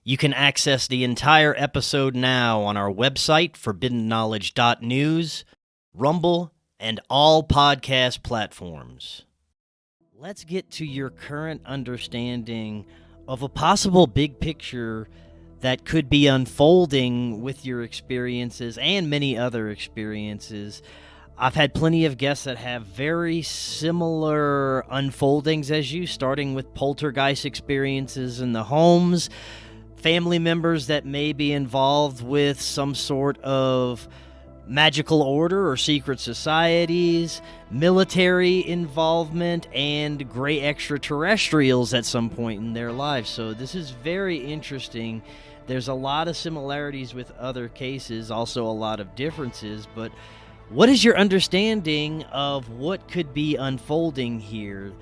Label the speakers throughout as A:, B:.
A: You can access the entire episode now on our website, forbiddenknowledge.news, Rumble, and all podcast platforms. Let's get to your current understanding of a possible big picture that could be unfolding with your experiences and many other experiences. I've had plenty of guests that have very similar unfoldings as you, starting with poltergeist experiences in the homes, family members that may be involved with some sort of magical order or secret societies, military involvement, and gray extraterrestrials at some point in their lives. So this is very interesting. There's a lot of similarities with other cases, also a lot of differences, but what is your understanding of what could be unfolding here?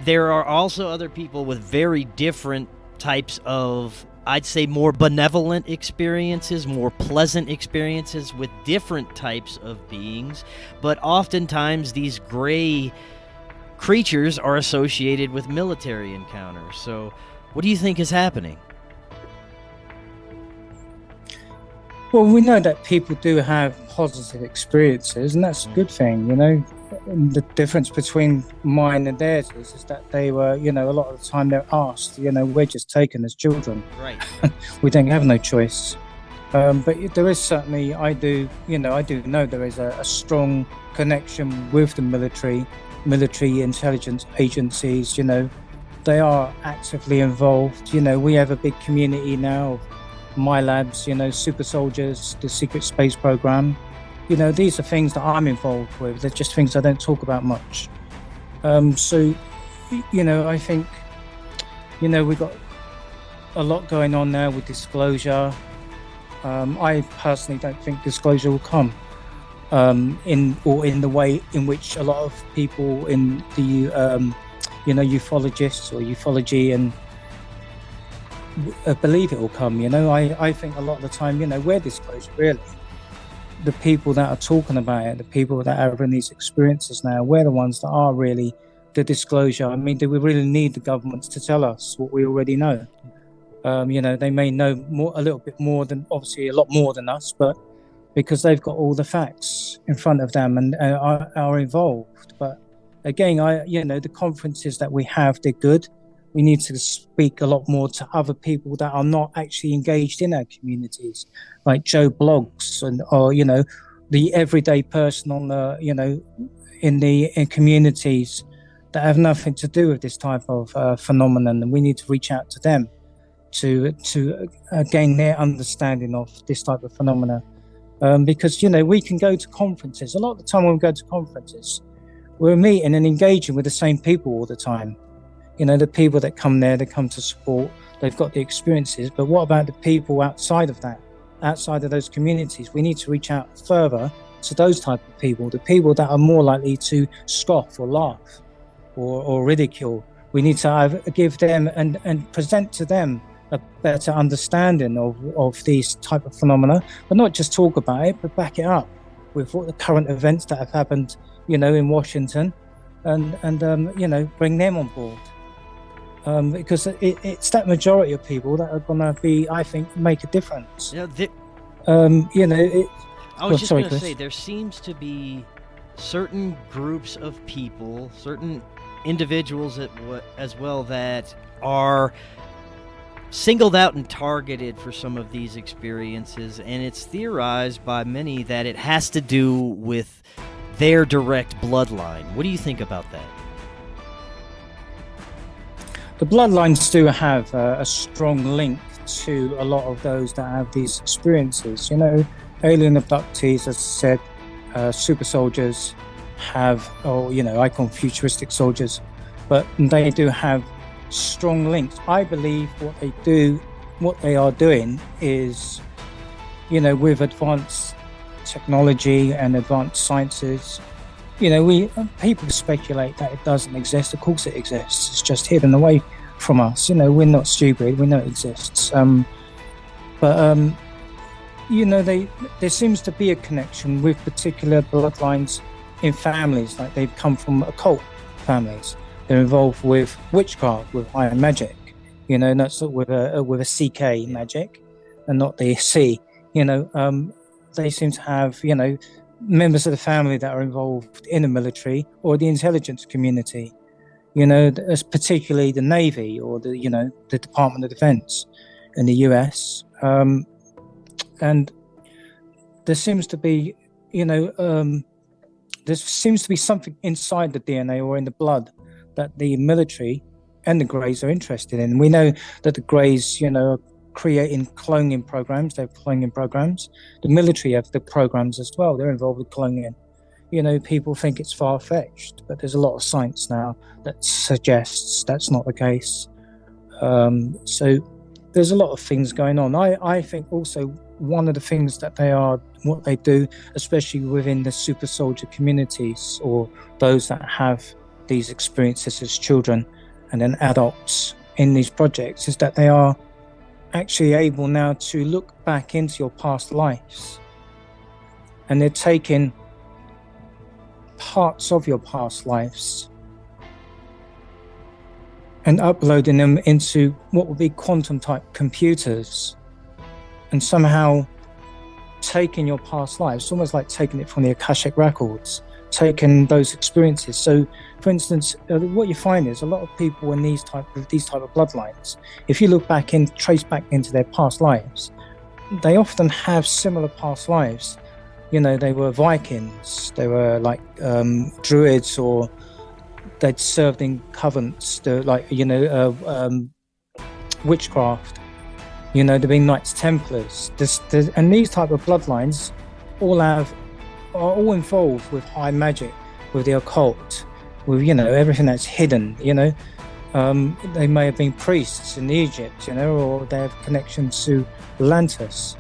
A: There are also other people with very different types of, I'd say, more benevolent experiences, more pleasant experiences with different types of beings, but oftentimes these gray creatures are associated with military encounters. So what do you think is happening?
B: Well, we know that people do have positive experiences, and that's a good thing, you know. And the difference between mine and theirs is that they were, you know, a lot of the time they're asked, you know, we're just taken as children.
A: Right.
B: We don't have no choice. But there is certainly, I do know there is a strong connection with the military intelligence agencies, you know. They are actively involved. You know, we have a big community now of Milabs, you know, super soldiers, the secret space program. You know, these are things that I'm involved with. They're just things I don't talk about much. So, you know, I think, you know, we've got a lot going on now with disclosure. I personally don't think disclosure will come in the way in which a lot of people in the, you know, ufologists or ufology and believe it will come. You know, I think a lot of the time, you know, we're disclosure really. The people that are talking about it, the people that are having these experiences now, we're the ones that are really the disclosure. I mean, do we really need the governments to tell us what we already know? You know, they may know more, a little bit more than, obviously a lot more than us, but because they've got all the facts in front of them and are involved. But again, you know, the conferences that we have, they're good. We need to speak a lot more to other people that are not actually engaged in our communities, like Joe Blogs or you know, the everyday person on the, you know, in communities that have nothing to do with this type of phenomenon, and we need to reach out to them to gain their understanding of this type of phenomena. Because, you know, we can go to conferences. A lot of the time when we go to conferences, we're meeting and engaging with the same people all the time. You know, the people that come there, they come to support, they've got the experiences, but what about the people outside of that, outside of those communities? We need to reach out further to those type of people, the people that are more likely to scoff or laugh or ridicule. We need to give them and present to them a better understanding of these type of phenomena, but not just talk about it, but back it up with what the current events that have happened, you know, in Washington, and you know, bring them on board. Because it's that majority of people that are going to be, I think, make a difference.
A: You
B: know,
A: I was just going to say, there seems to be certain groups of people, certain individuals as well, that are singled out and targeted for some of these experiences, and it's theorized by many that it has to do with their direct bloodline. What do you think about that?
B: The bloodlines do have a strong link to a lot of those that have these experiences. You know, alien abductees, as I said, super soldiers have, or, you know, I call them futuristic soldiers, but they do have strong links. I believe what they are doing is, you know, with advanced technology and advanced sciences, you know, people speculate that it doesn't exist. Of course it exists. It's just hidden away from us. You know, we're not stupid. We know it exists. But you know, there seems to be a connection with particular bloodlines in families, like they've come from occult families. They're involved with witchcraft, with iron magic. Not sort of with a CK magic, and not the C. They seem to have members of the family that are involved in the military or the intelligence community. Particularly the Navy or the Department of Defense in the US, and there seems to be something inside the DNA or in the blood that the military and the Greys are interested in. We know that the Greys, are creating cloning programs. They have cloning programs. The military have the programs as well. They're involved with cloning. People think it's far-fetched, but there's a lot of science now that suggests that's not the case. So there's a lot of things going on. I think also one of the things that what they do, especially within the super soldier communities or those that have these experiences as children and then adults in these projects, is that they are actually able now to look back into your past lives, and they're taking parts of your past lives and uploading them into what would be quantum type computers, and somehow taking your past lives, almost like taking it from the Akashic records, taking those experiences. So for instance, what you find is a lot of people in these type of bloodlines, if you look back and trace back into their past lives, they often have similar past lives. They were Vikings, they were like druids, or they'd served in covenants, witchcraft. There've been Knights Templars. And these type of bloodlines are all involved with high magic, with the occult, with everything that's hidden. They may have been priests in Egypt, or they have connections to Atlantis,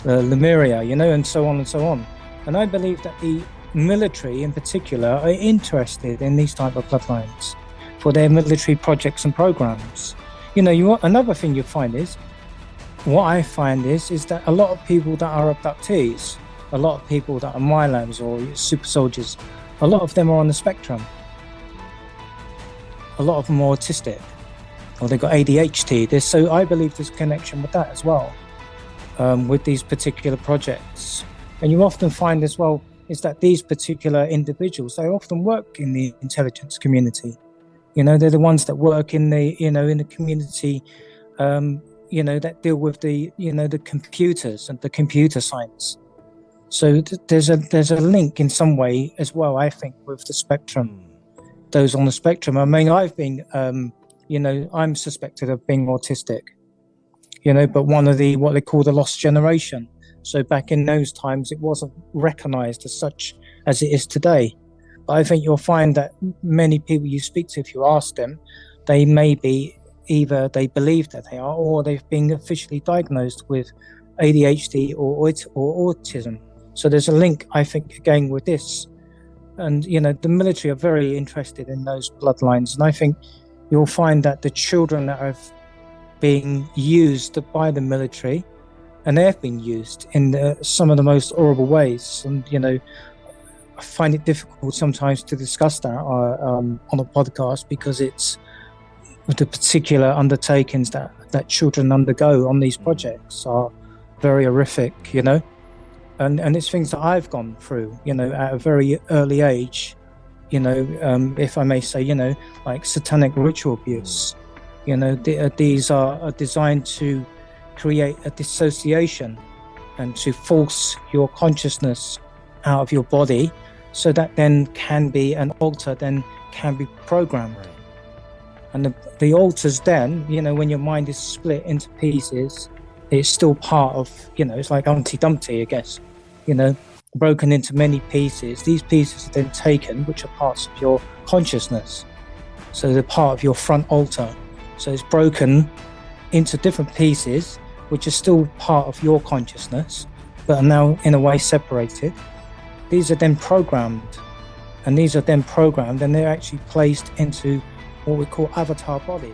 B: Lemuria, and so on and so on. And I believe that the military in particular are interested in these type of bloodlines for their military projects and programs. Another thing you find is, what I find is that a lot of people that are abductees, a lot of people that are Milabs or super soldiers, a lot of them are on the spectrum. A lot of them are autistic, or they've got ADHD. So I believe there's a connection with that as well, with these particular projects. And you often find as well is that these particular individuals, they often work in the intelligence community. They're the ones that work in the community, that deal with the computers and the computer science. So there's a link in some way as well, I think, with the spectrum, those on the spectrum. I mean, I've been, I'm suspected of being autistic, but one of what they call the lost generation. So back in those times, it wasn't recognized as such as it is today. But I think you'll find that many people you speak to, if you ask them, they may be either they believe that they are, or they've been officially diagnosed with ADHD or autism. So there's a link, I think, again with this. And, the military are very interested in those bloodlines. And I think you'll find that the children that are being used by the military, and they have been used in some of the most horrible ways. And, I find it difficult sometimes to discuss that on a podcast, because it's the particular undertakings that children undergo on these projects are very horrific, and it's things that I've gone through, at a very early age, if I may say, like satanic ritual abuse. These are designed to create a dissociation and to force your consciousness out of your body, so that then can be an altar, then can be programmed. Right. And the altars then, when your mind is split into pieces, it's still part of, it's like Humpty Dumpty, I guess, broken into many pieces. These pieces are then taken, which are parts of your consciousness. So they're part of your front altar. So it's broken into different pieces, which are still part of your consciousness, but are now in a way separated. These are then programmed, and they're actually placed into what we call avatar bodies.